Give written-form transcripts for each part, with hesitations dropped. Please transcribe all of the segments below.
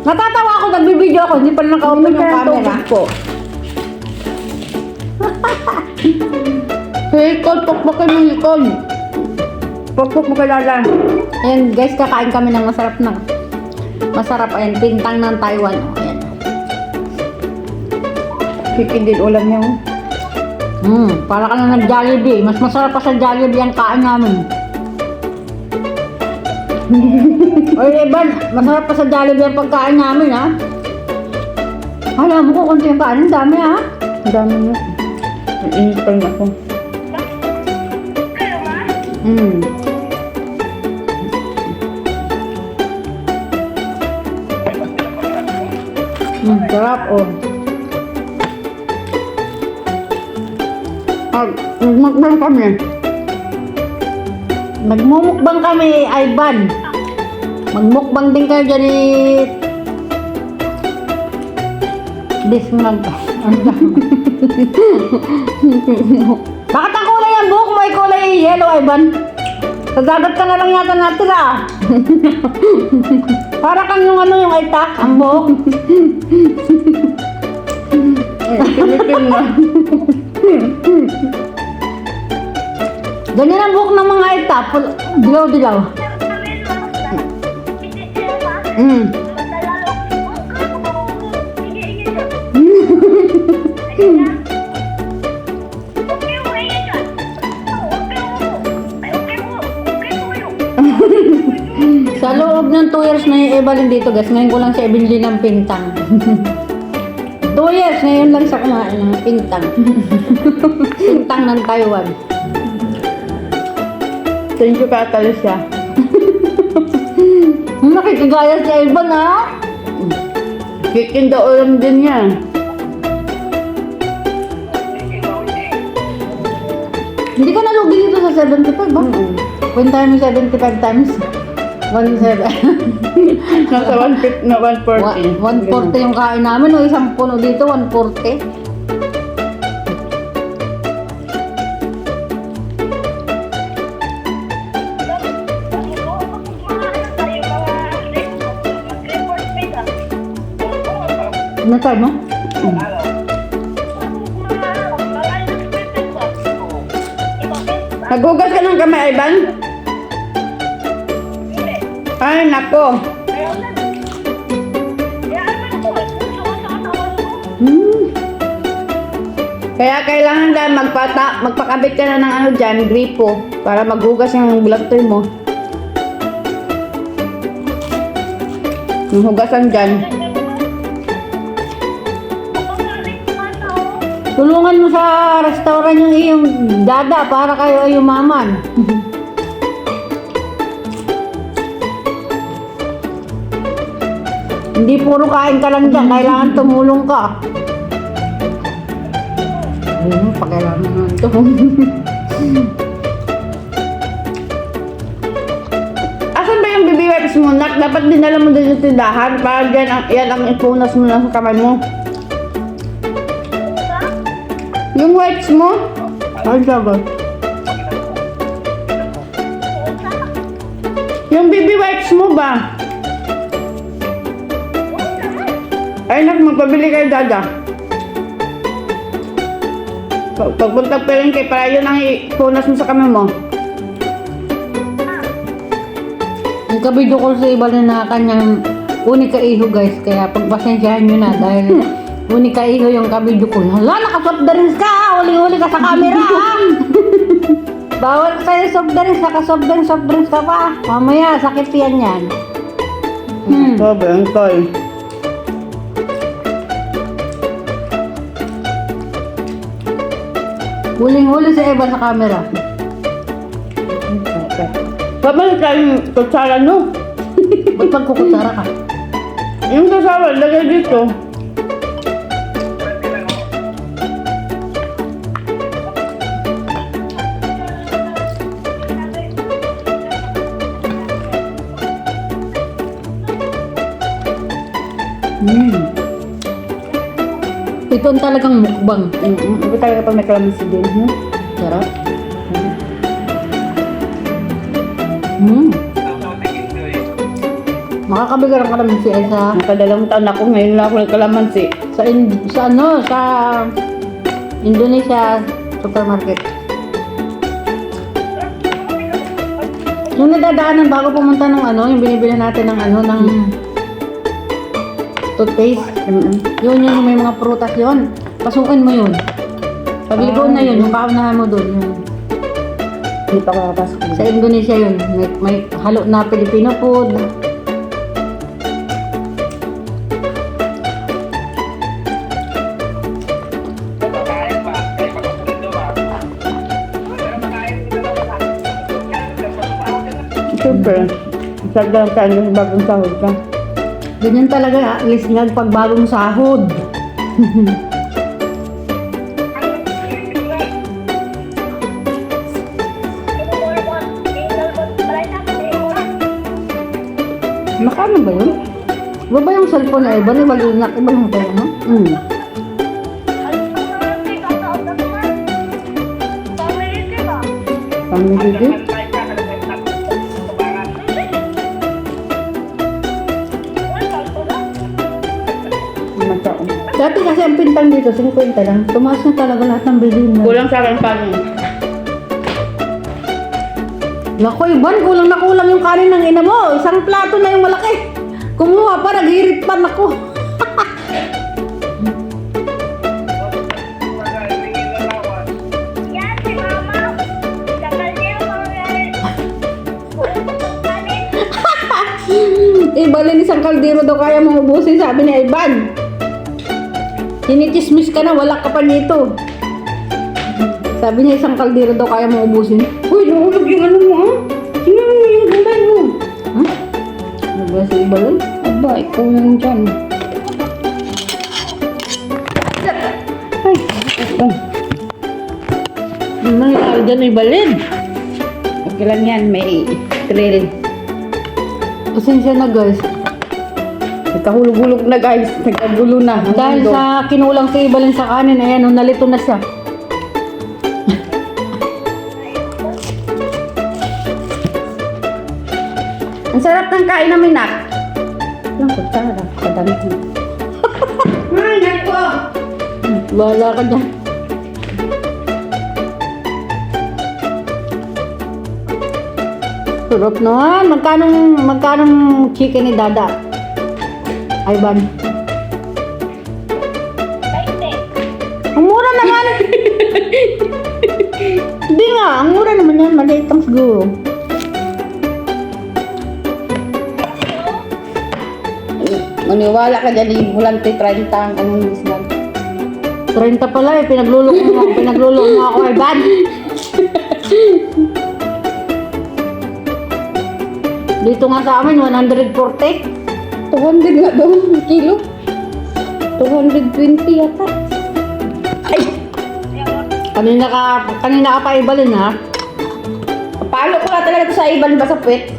Natatawa ako, nagbibideo ako, hindi pa naka-open yung camera. Po. Hikod, pokpokin mo hikod. Pokpok mo kay Lala. Ayan guys, kakain kami ng masarap, ayan, pintang ng Taiwan. Oh, ayan. Chicken din ulam niya. Para ka na nag-Jollibee. Mas masarap pa sa Jollibee ang kain namin. Oy, Evan, masarap pa sa Jollibee ang pagkain namin, ha? Alam mo ko, konti yung kain, ang dami, ha? Ang dami niya. Init pa rin ako. Sarap, oh. Magmukbang kami. Nagmumukbang kami, Ivan. Magmukbang din kayo dyan, Dismag. Bakit ang kulay ang buhok mo ay kulay yellow, Ivan? Sa dagat ka na lang yata natira. Para kang yung yung itak, ang buhok. Pilipin na. Ganyan ang buhok ng mga itak. Dilaw-dilaw. Sa loob ng 2 years na yung Evelyn dito, guys. Ngayon ko lang siya ibinili ng pintang. 2 years, ngayon lang siya kumain ng pintang. Pintang ng Taiwan. Thank you, Catalysya. Nakikigaya si Evan, ha? Chicken daw ulam din niya. Hindi ka nalugi dito sa 75, ba? Kwenta mo 75 times. 17. Nasa 140. 140 yung kain namin, no? Isang puno dito, 140. Natay mo? Nagugas ka ng kamay, Ivan? Ay, nako. Kaya kailangan dahil magpakabit ka na ng ano dyan, gripo, para maghugas yung bulatoy mo. Yung hugasan dyan. Tulungan mo sa restaurant yung iyong dada para kayo ay umaman. Hindi puro kain ka lang dyan, kailangan tumulong ka. Ayun, pakailangan naman ito. Asan ba yung baby wipes mo, Nak? Dapat dinala mo din yung tindahan para dyan yan ang ipunas mo lang sa kamay mo. Yung wipes mo? Ay, sagot. Yung baby wipes mo ba? Ay, Nak, magpabili kayo, Dada. Pagpunta pa rin kayo, para yun ang ipunas mo sa kamay mo. Ang kabidyo ko sa iba na kanyang unika iho, guys. Kaya pagpasensyahan nyo na dahil unika iho yung kabidyo ko. Hala, naka-soft drinks ka, ha? Huli-huli ka sa camera, ha? Bawal sa'yo soft drinks, naka-soft drinks ka pa. Mamaya, sakit yan. Sabi, ang toy. Huling-huli si Eva sa camera. Babalik tayo yung kutsara, no? Ba't magkukutsara ka? Yung kasama, lagay dito. Ito ang talagang mukbang. Ito talaga pag may kalamansi din. Sarap. Makakabigyan ng kalamansi ay sa Nakadalawang taon ako, ngayon lang ako nagkalamansi. sa Indonesia supermarket. Yung nadadaanan bago pumunta ng yung binibili natin ng ng toothpaste. Yun yung may mga prutas yun. Pasukin mo yun. Pagligo na yun, yung kaunahan mo doon. Yun. Hindi pa ako nakapasok. Sa Indonesia yun, may halo na Filipino food. Siyempre, sagdalang tayo yung bagong sahod ka. Ganyan talaga, lisngag pag bagong sahod. Makano ba yun? Iba ba yung cellphone na iba? Iba yung tayo, no? Pamiliti? Mataon. Dati kasi ang pintang dito, 50 lang. Tumaas na talaga lahat ng bilhin mo. Kulang sa akin kanin. Naku, Iban, kulang na kulang yung kanin ng ina mo. Isang plato na yung malaki. Kumuha pa, naghirit pa, naku. Ibalin isang kaldero daw kaya mong ubusin, sabi ni Ivan. Sinichismis ka na, wala ka pa dito. Sabi niya isang kaldero daw kaya mong ubusin. Uy, nahulog yung ano mo, ha? Tingnan mo yung gulay mo. Ha? Ano ba si Ibalin? Aba, ikaw lang dyan. Ay, ito. Ano nangyari dyan, Ibalin? Okay lang yan, may thrill. Pasensya na, guys. Nagkahulog-hulog na guys, nagkagulo na. Dahil sa kinulang si Ibalin sa kanin, ayan, nalito na siya. Ang sarap ng kain namin, Nak. Lang ko, sarap. Kadami ko. Ay, nako! Wala ka dyan. Sarap naman. Magkanong chicken ni Dada? Ivan. Ang mura naman. Hindi nga, ang mura naman yan. Maliit lang siguro. Maniwala ka dyan, ibulante 30 ang anong islam. 30 pala eh. Pinaglulong mo ako, Ivan. Dito nga sa amin, 140. 200 nga daw ang kilo. 220 yata. Ay! Kanina ka pa Ibalin, ha? Paano ko na talaga ito sa iban ba sa puwet?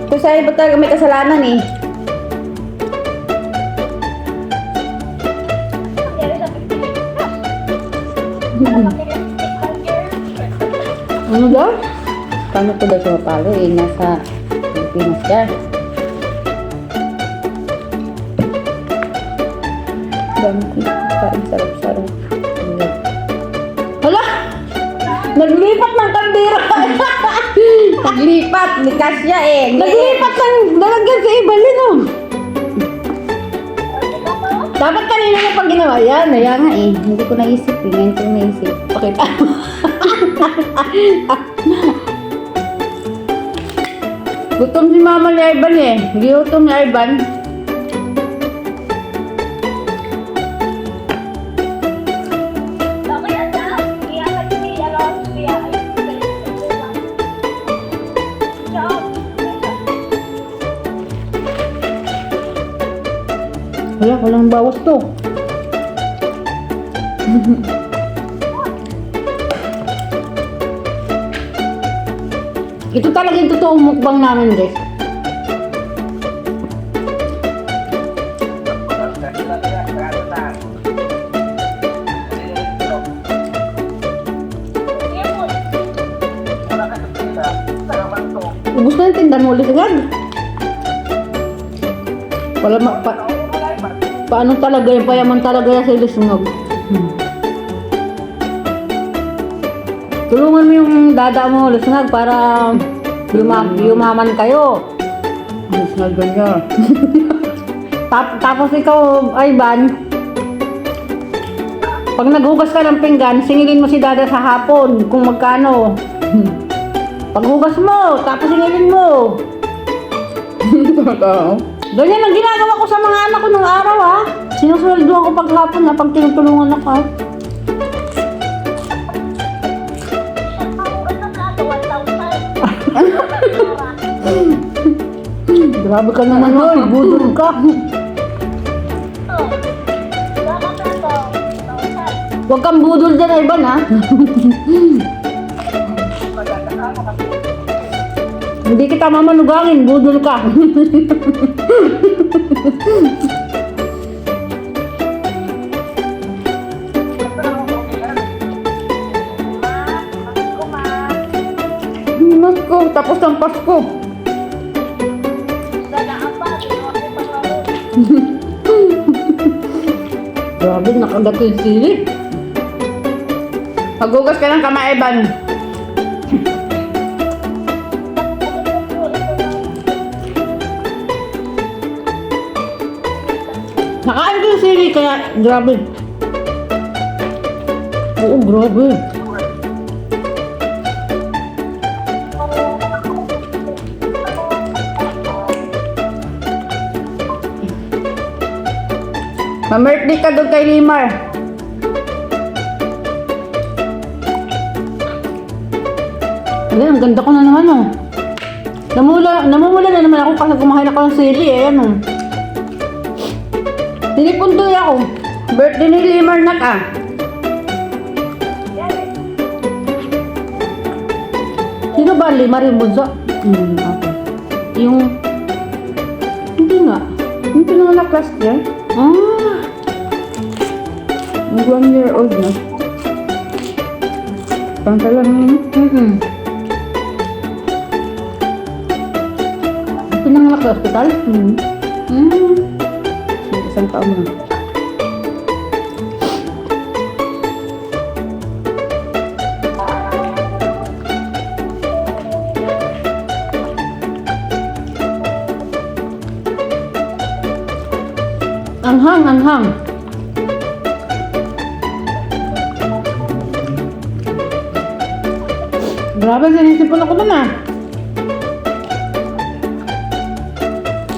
Ito sa iba talaga may kasalanan eh. Ano daw? Paano ko daw siya mapalo eh? Nasa Pilipinas siya. Dami ko kain sarap-sarap. Hala! Naglipat ng kaldero. Naglipat! Likas siya eh! Naglipat ng lalagyan sa Ibalin, oh. Dapat kanina mo pag ginawa yan. Kaya nga eh, hindi ko naisip eh. Ngayon ko naisip. Pakita. Gutom si mama ni Ivan eh. Giutom ni Ivan. Wala, walang bawas to. Ito talaga yung totoong mukbang namin, guys. Ubus na yung tinda mo ulit agad. Wala paano talaga yung payaman talaga yan sa ilisungag. Tulungan mo yung dada mo, lusungag, para yumaman kayo. Lusungag ganyan. Tapos ikaw, Ivan, pag naghugas ka ng pinggan, singilin mo si dada sa hapon kung magkano. Paghugas mo, tapos singilin mo. Ganyan ang ginagawa ko sa mga anak ko nung araw, ha. Sinusunod ko paghapon, ha, pag tinutulungan ako, ha. Grabe ka naman, oy. Budol ka. Huwag kang budol dyan, Ivan, ha. Hindi kita mamanugangin, budol ka. Pasko, tapos ng Pasko. Grabe, nakagat yung sili. Maghugas ka ng kamay, Evan. Nakain ko yung sili, kaya grabe. Oo, grabe. Ma-birthday ka doon kay Limar. Ayan, ang ganda ko na naman, oh. Namumula na naman ako kasi kumain ako ng sili, eh, ano. Tinipundoy ako. Birthday ni Limar nak ah. Sino ba? Lima rin bunso? Okay. Yung... Hindi nga. Yung pinanganak last year, Ah, yung 1 year old na. Pantalan mo yun. Pinanganak sa ospital? Isang taon na. Anghang. Grabe, sinisipon ako dun, ah.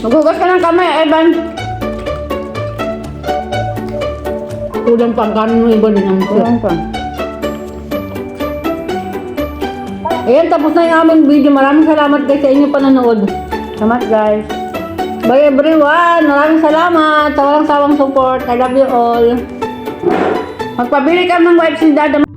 Maghugas ka ng kamay, Evan. Kulang pa ang kanin mo, iba din ang sir. Kulang pa. Ayan, tapos na yung aming video. Maraming salamat guys sa inyong panonood. Salamat guys. Bye everyone! Maraming salamat sa walang sawang support. I love you all. Magpabili ka ng wipes ni Dada.